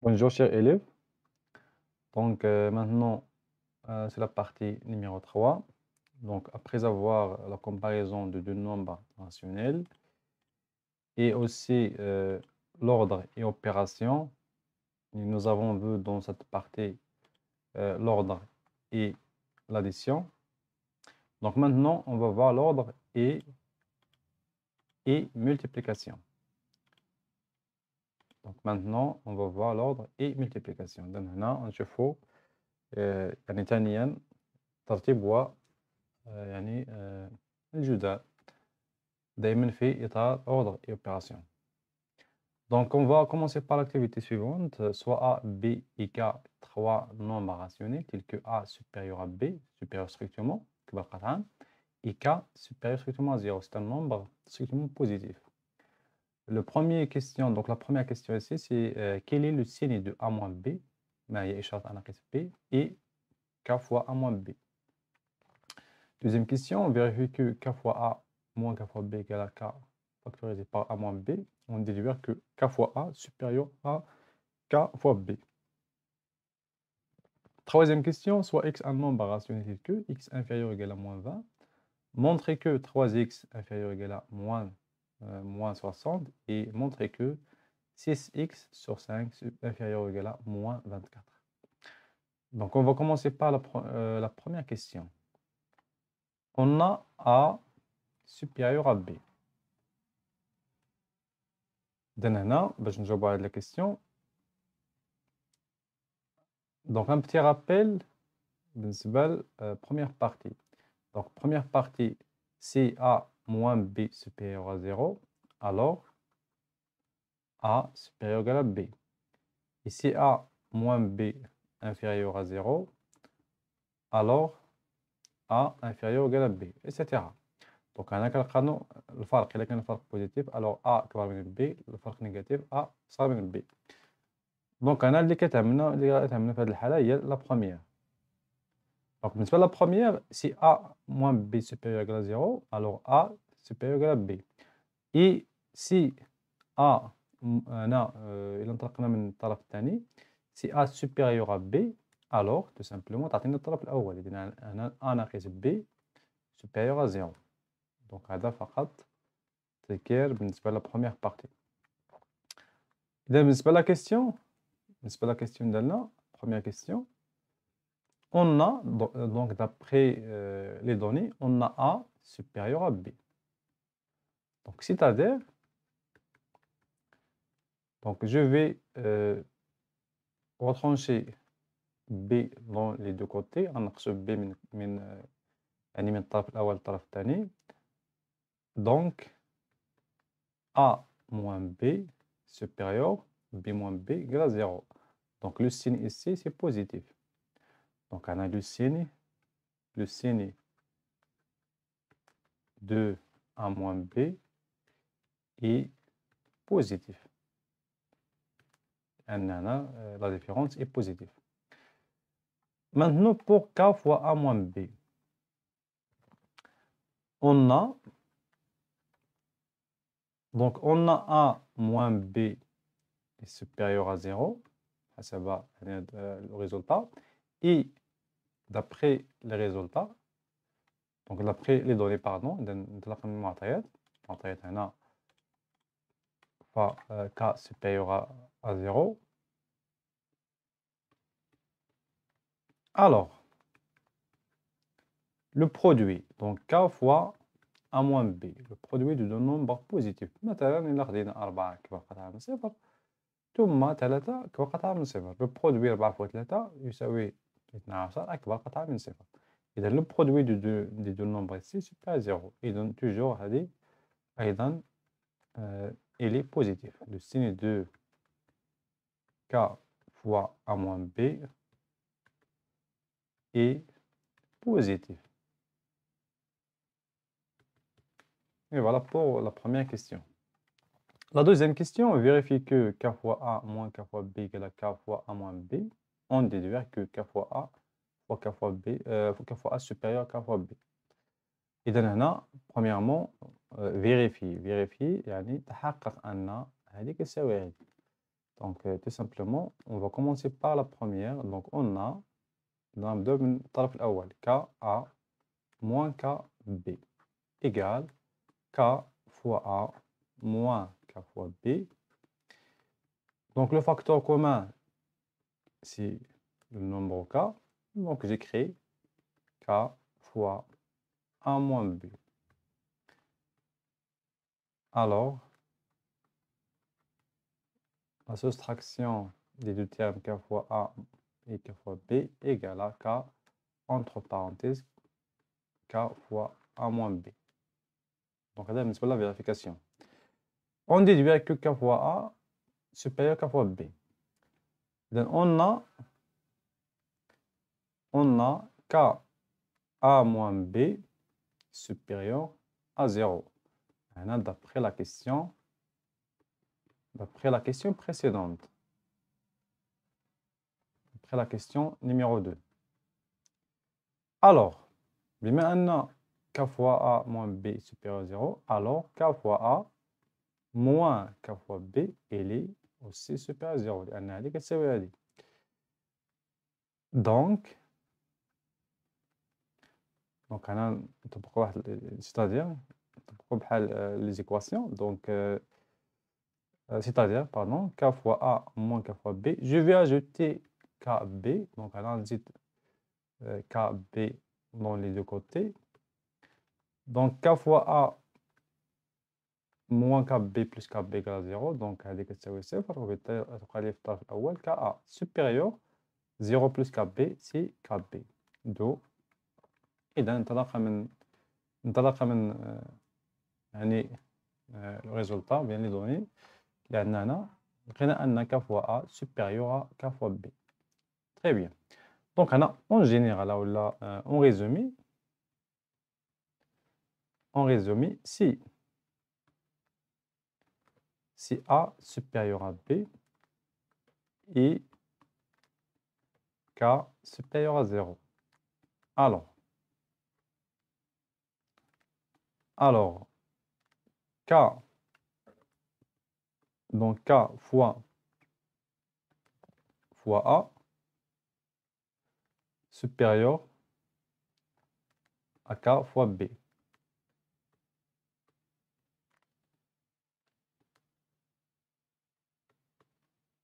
Bonjour chers élèves. Maintenant, c'est la partie numéro 3. Donc après avoir la comparaison de deux nombres rationnels et aussi l'ordre et opération, nous avons vu dans cette partie l'ordre et l'addition. Donc maintenant, on va voir l'ordre et multiplication. Donc maintenant, on va voir l'ordre et multiplication. Donc هنا نشوفوا يعني ثانيا ترتيب يعني الجدال دائما في إطار ordre et opération. Donc, on va commencer par l'activité suivante, soit A, B et K, trois nombres rationnels tels que A supérieur à B, supérieur strictement, كبر قطعا, et K supérieur strictement à 0, c'est un nombre strictement positif. La première question ici, c'est quel est le signe de A moins B, ما هي إشارة أ ناقص B, et K fois A moins B. Deuxième question, on vérifie que K fois A moins K fois B égale à K factorisé par A moins B. On déduit que K fois A supérieur à K fois B. Troisième question, soit X un nombre rationnel tel que X inférieur ou égal à moins 20. Montrer que 3X inférieur ou égal à moins 60 et montrer que 6X sur 5 inférieur ou égal à moins 24. Donc, on va commencer par la première question. On a A supérieur à B. هنا باش نجاوبوا على la question. Donc un petit rappel بالنسبة première partie. Donc première partie, si A moins B supérieur à 0, alors A supérieur ou égal à B. Et si A moins B inférieur à 0, alors A inférieur ou égal à B, etc. Donc أنا كنلقى الفرق إلا كان الفرق بوزيتيف alors A كبر من B, الفرق نيجاتيف A صغر من B. Donc أنا اللي كتهمنا في هذه الحالة هي la première. Donc, la première, si A moins B supérieur ou égal à 0, alors A supérieur ou égal à B. Et si A, هنا إلا انطلقنا من الطرف الثاني, si A supérieur à B, alors tout simplement تعطينا الطرف الأول. إذن هنا A ناقص B supérieur à 0. Donc هذا فقط تذكير بالنسبة la première partie. إذا بالنسبة la question ديالنا, première question, on a, donc d'après les données, on a A supérieur à B. Donc, c'est-à-dire, donc je vais retrancher B dans les deux côtés. نقص B من الطرف الأول للطرف الثاني. Donc, A moins B supérieur B moins B égale à 0. Donc, le signe ici, c'est positif. Donc, on a le signe de A moins B est positif. La différence est positive. Maintenant, pour K fois A moins B, on a A moins B est supérieur à 0, ça va le résultat, et d'après les résultats, donc d'après les données, pardon, نطلق من المعطيات هنا K supérieur à 0. Alors, le produit, donc K fois A moins B, le produit de deux nombres positifs. مثلا إلا خدينا 4 كيبقى قطعة من 0 ثم 3 كيبقى قطعة من 0. Le produit 4 fois 3 يساوي 12 أكبر قطعة من 0. إذا le produit des deux nombres ici supérieur à 0. إذا toujours هذه أيضا il est positif. Le signe de K fois A moins B est positif. Et voilà pour la première question. La deuxième question, on vérifie que K fois A moins K fois B égale à K fois A moins B. On déduit que K fois A fois K fois B, K fois A supérieur à K fois B. إذا هنا premièrement vérifie يعني تحقق أن هذه كتساوي هذه. Donc, tout simplement, on va commencer par la première. Donc, on a نبدأ من الطرف الأول KA moins KB égale K fois A moins K fois B. Donc, le facteur commun, c'est le nombre K. Donc, j'écris K fois A moins B. Alors, la soustraction des deux termes K fois A et K fois B égale à K, entre parenthèses, K fois A moins B. Donc, c'est la vérification. On déduit que K fois A supérieur à K fois B. Donc, on a K A moins B supérieur à 0. D'après la question précédente. D'après la question numéro 2. Alors, maintenant, K fois A moins B supérieur à 0, alors K fois A moins K fois B, il est aussi supérieur à 0. Donc, c'est-à-dire, les équations, donc, c'est-à-dire, pardon, K fois A moins K fois B, je vais ajouter KB, donc on dit KB dans les deux côtés. Donc, K fois A moins KB plus KB égale à 0, donc هذيك تساوي صفر وبالتالي تبقى لي في الطرف الأول KA supérieur 0 plus KB c'est KB. دو إذا انطلق من يعني الريزولتا بين لي دوني لأننا لقينا أن K fois A supérieur à K fois B. Très bien. Donc, en général, en résumé, si A supérieur à B et K supérieur à 0. Alors, K, donc K fois A supérieur à K fois B.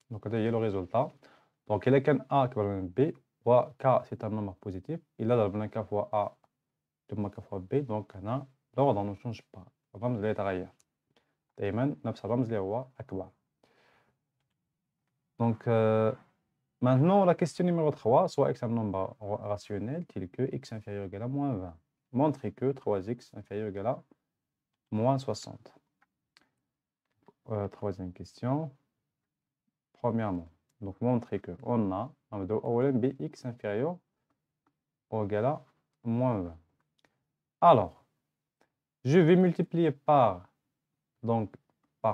Donc, il y a le résultat. Donc, il y a qu'un A qui va B, fois K, c'est un nombre positif. Il a le K fois A, de K fois B. Donc, l'ordre ne change pas. الرمز لا يتغير. دائما نفس الرمز اللي هو أكبر. Donc, maintenant, la question numéro 3, soit x un nombre rationnel tel que x inférieur ou égal à moins 20. Montrez que 3x inférieur ou égal à moins 60. Troisième question. Premièrement, donc montrer que on a bx inférieur ou égal à moins 20. Alors, je vais multiplier par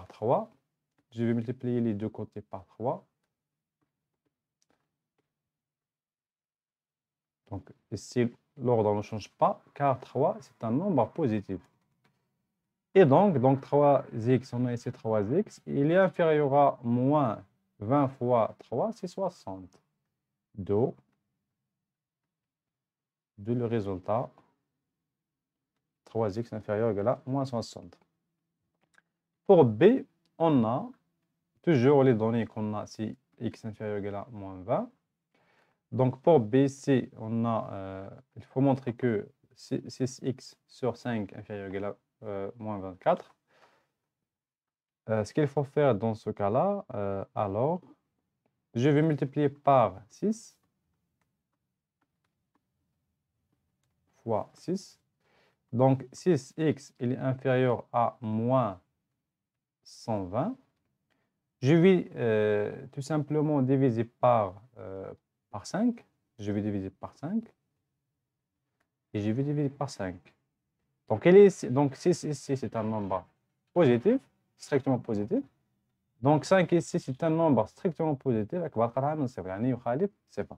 3. Je vais multiplier les deux côtés par 3. Donc, ici, l'ordre ne change pas, car 3, c'est un nombre positif. Et donc 3x, on a ici 3x, il est inférieur à moins 20 fois 3, c'est 60. De le résultat, 3x inférieur ou égal à moins 60. Pour B, on a toujours les données qu'on a, si x inférieur ou égal à moins 20. Donc, pour BC, il faut montrer que 6x sur 5 inférieur ou égal à moins 24. Ce qu'il faut faire dans ce cas-là, alors, je vais multiplier par 6 fois 6. Donc, 6x, il est inférieur à moins 120. Je vais tout simplement diviser par 5. Je vais diviser par 5. Et je vais diviser par 5. Donc 6 ici, c'est un nombre positif, strictement positif. Donc 5 ici, c'est un nombre strictement positif. C'est pas.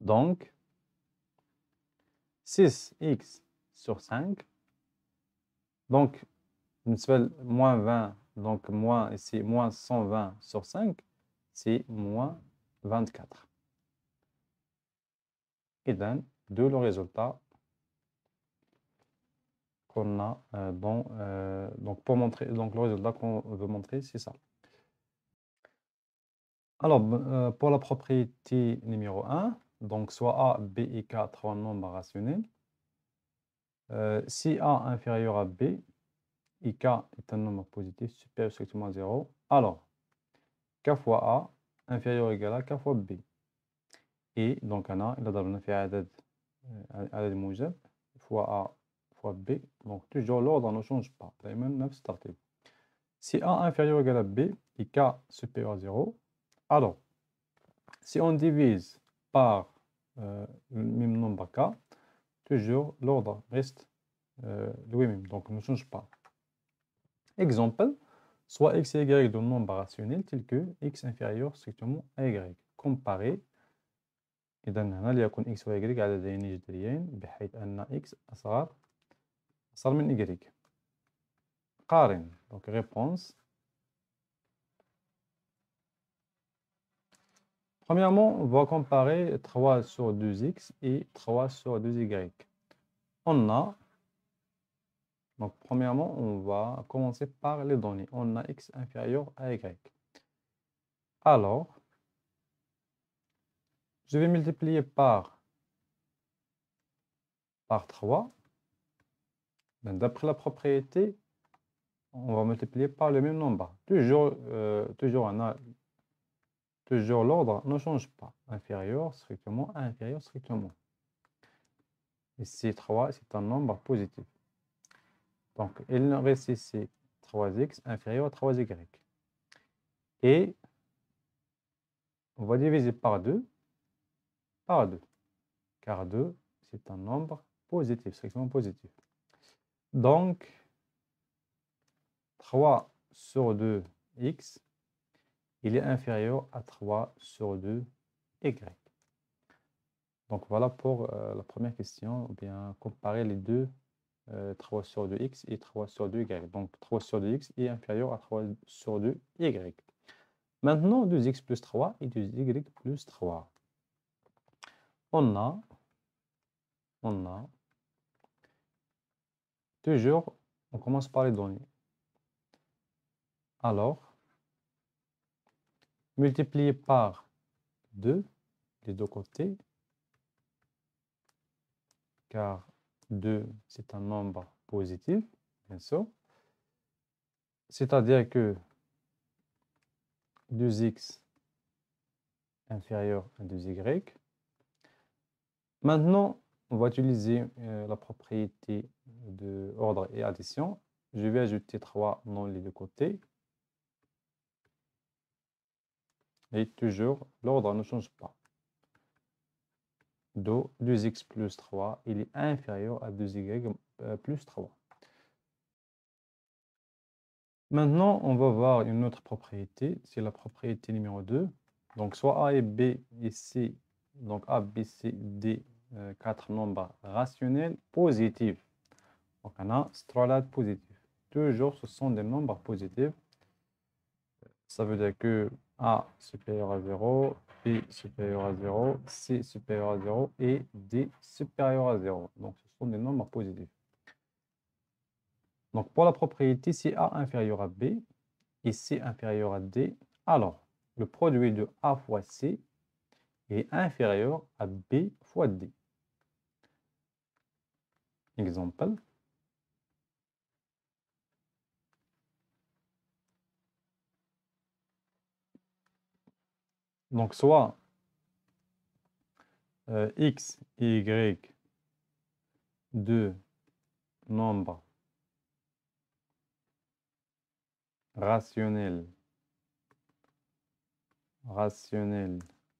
Donc 6x sur 5. Donc, moins 20 Donc, moins ici, moins 120 sur 5, c'est moins 24. Et donc, le résultat qu'on a donc pour montrer, donc le résultat qu'on veut montrer, c'est ça. Alors, pour la propriété numéro 1, donc soit A, B et K, trois nombres rationnels. Si A inférieur à B et K est un nombre positif supérieur strictement à 0, alors K fois A inférieur ou égal à K fois B. Et donc أنا إذا ضربنا في عدد موجب fois A fois B, donc toujours l'ordre ne change pas, دائما نفس الترتيب. Si A inférieur ou égal à B et K supérieur à 0, alors si on divise par le même nombre K, toujours l'ordre reste le même, donc ne change pas. Exemple, soit x et y de nombres rationnels tels que x inférieur strictement à y. Comparer. إذا هنا ليكن x و y عددين جذريين بحيث أن x أصغر من y. قارن. Donc réponse. Premièrement, on va comparer 3 sur 2x et 3 sur 2y. On a, donc premièrement, on va commencer par les données. On a x inférieur à y. Alors, je vais multiplier par 3. D'après la propriété, on va multiplier par le même nombre. Toujours l'ordre ne change pas. Inférieur, strictement, inférieur, strictement. Ici, 3, c'est un nombre positif. Donc, il nous reste ici 3x inférieur à 3y. Et on va diviser par 2, car 2, c'est un nombre positif, strictement positif. Donc, 3 sur 2x, il est inférieur à 3 sur 2y. Donc, voilà pour la première question, ou bien comparer les deux, 3 sur 2x et 3 sur 2y. Donc, 3 sur 2x est inférieur à 3 sur 2y. Maintenant, 2x plus 3 et 2y plus 3. On a toujours, on commence par les données. Alors, multiplier par 2 les deux côtés, car 2, c'est un nombre positif, bien sûr. C'est-à-dire que 2x inférieur à 2y. Maintenant, on va utiliser la propriété de ordre et addition. Je vais ajouter 3 dans les deux côtés. Et toujours, l'ordre ne change pas. 2x plus 3, il est inférieur à 2y plus 3. Maintenant, on va voir une autre propriété. C'est la propriété numéro 2. Donc, soit A et B et C. Donc, A, B, C, D, 4 nombres rationnels positifs. Donc, on a 3 lattes positives. Toujours, ce sont des nombres positifs. Ça veut dire que A supérieur à 0, B supérieur à 0, C supérieur à 0 et D supérieur à 0. Donc, ce sont des nombres positifs. Donc, pour la propriété, si A inférieur à B et C inférieur à D, alors le produit de A fois C est inférieur à B fois D. Exemple. Donc, soit X et Y, deux nombres rationnels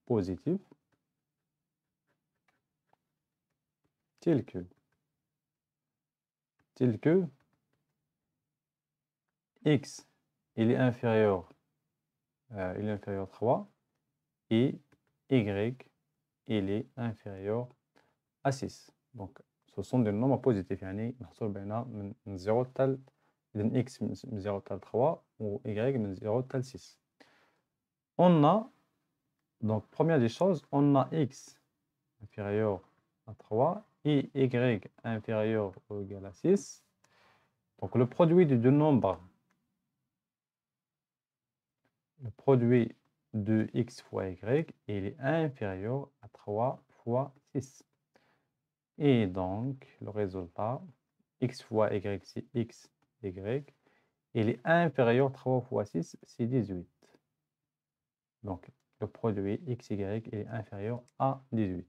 positifs, tels que X, il est inférieur à 3 et Y, il est inférieur à 6. Donc, ce sont des nombres positifs. يعني نحصل بين من 0 حتى إذن x من 0 à 3 ou y من 0 à 6. On a, donc première des choses, on a x inférieur à 3 et y inférieur ou égal à 6. Donc le produit de deux nombres, le produit de x fois y, il est inférieur à 3 fois 6. Et donc, le résultat, x fois y, c'est x, y, il est inférieur à 3 fois 6, c'est 18. Donc, le produit x, y est inférieur à 18.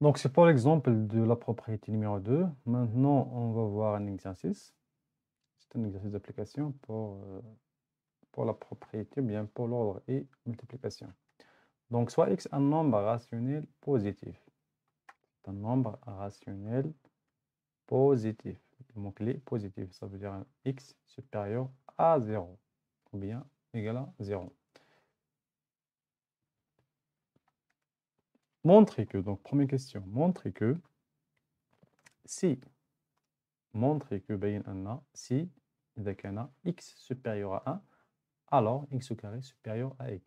Donc, c'est pour l'exemple de la propriété numéro 2. Maintenant, on va voir un exercice. C'est un exercice d'application pour la propriété, bien pour l'ordre et multiplication. Donc, soit x un nombre rationnel positif. C'est un nombre rationnel positif. Le mot-clé positif, ça veut dire un x supérieur à 0 ou bien égal à 0. Montrez que, donc première question, montrez que si, si إذا كان x supérieur à 1, alors x au carré supérieur à x.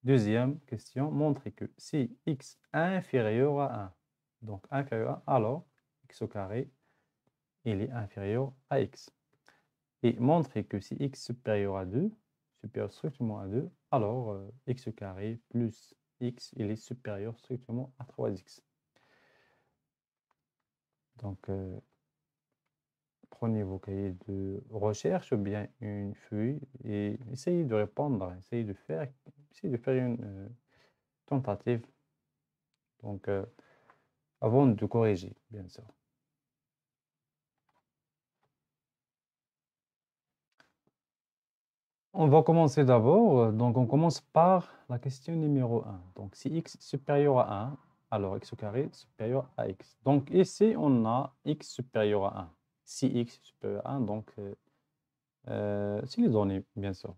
Deuxième question, montrez que si x inférieur à 1, donc inférieur à 1, alors x au carré, il est inférieur à x. Et montrer que si x supérieur à 2, supérieur strictement à 2, alors x au carré plus x, il est supérieur strictement à 3x. Donc, prenez vos cahiers de recherche ou bien une feuille et essayez de répondre, essayez de faire une tentative. Donc, avant de corriger, bien sûr. On va commencer d'abord. Donc, on commence par la question numéro 1. Donc, si x est supérieur à 1, alors x au carré supérieur à x. Donc, ici, on a x supérieur à 1. Si x est supérieur à 1, donc, c'est les données, bien sûr.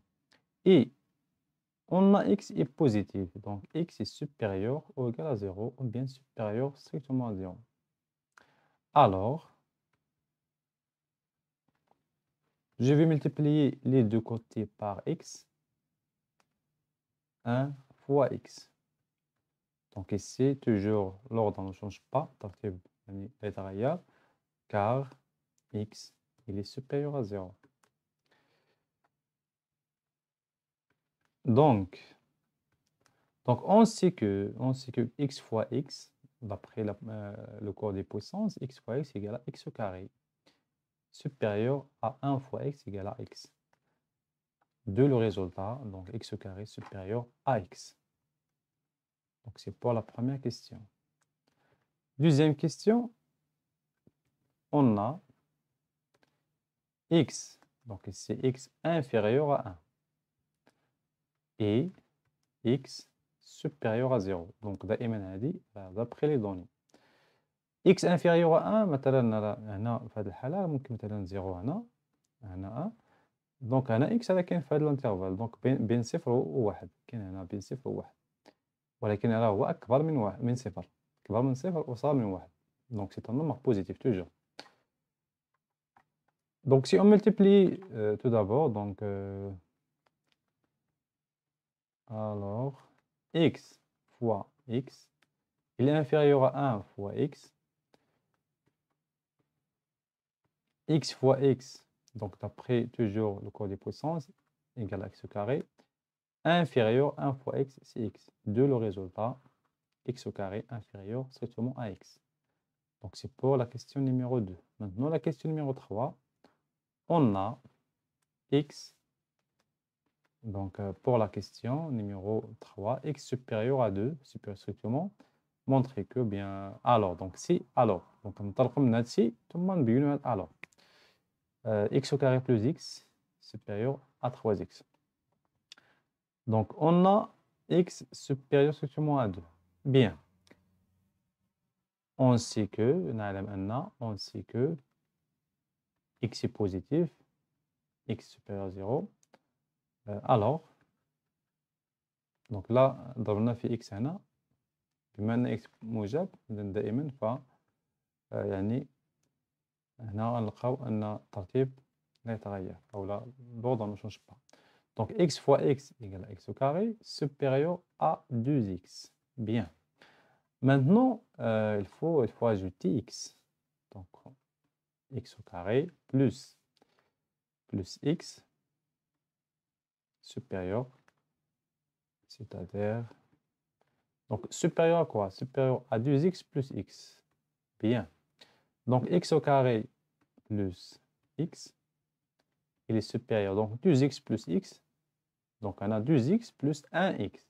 Et on a x est positif. Donc, x est supérieur ou égal à 0 ou bien supérieur strictement à 0. Alors, je vais multiplier les deux côtés par x. 1 fois x. Donc ici, toujours, l'ordre ne change pas, car x, il est supérieur à 0. Donc on sait que x fois x, d'après le cours des puissances, x fois x égale à x au carré, supérieur à 1 fois x égale à x. De le résultat, donc x au carré supérieur à x. Donc c'est pour la première question. Deuxième question, on a x, donc ici x inférieur à 1, et x supérieur à 0. Donc d'après les données. x inférieur à 1 مثلا هنا في هذه الحالة ممكن مثلا 0 هنا 1. دونك هنا x هذا كاين في هذا الانترفال دونك بين 0 و 1 كاين هنا بين 0 و 1 ولكن راه هو أكبر من 0 أكبر من 0 وصغر من 1 دونك سي un nombre positif toujours. Donc si on multiplie tout d'abord donc alors x fois x, il est inférieur à 1 fois x. X fois x, donc d'après toujours le cours des puissances, égale à x au carré, inférieur à 1 fois x, c'est x. De le résultat, x au carré inférieur strictement à x. Donc c'est pour la question numéro 2. Maintenant, la question numéro 3, on a x. Donc pour la question numéro 3, x supérieur à 2, supérieur strictement, montrer que bien alors. Donc si alors, donc نطلقوا من هاد si ثم نبينوا هاد alors. X au carré plus x supérieur à 3x. Donc, on a x supérieur strictement à 2. Bien. On sait que x est positif, x supérieur à 0. Alors, donc là, ضربنا في x هنا بما أن x موجب إذن دائما ف يعني هنا غنلقاو أن الترتيب لا يتغير أو لا l'ordre ne change pas. Donc x fois x égale x au carré supérieur à 2x. Bien. Maintenant, il faut ajouter x. Donc x au carré plus x supérieur, c'est-à-dire, donc supérieur à quoi? Supérieur à 2x plus x. Bien. Donc x au carré plus x, il est supérieur. Donc 2x plus x, donc on a 2x plus 1x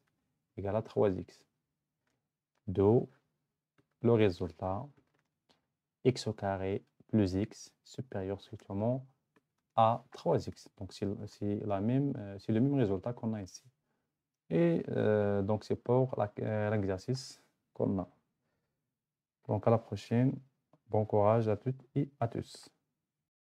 égale à 3x. D'où le résultat x au carré plus x supérieur strictement à 3x. Donc c'est le même résultat qu'on a ici. Et donc c'est pour l'exercice qu'on a. Donc à la prochaine. Bon courage à toutes et à tous.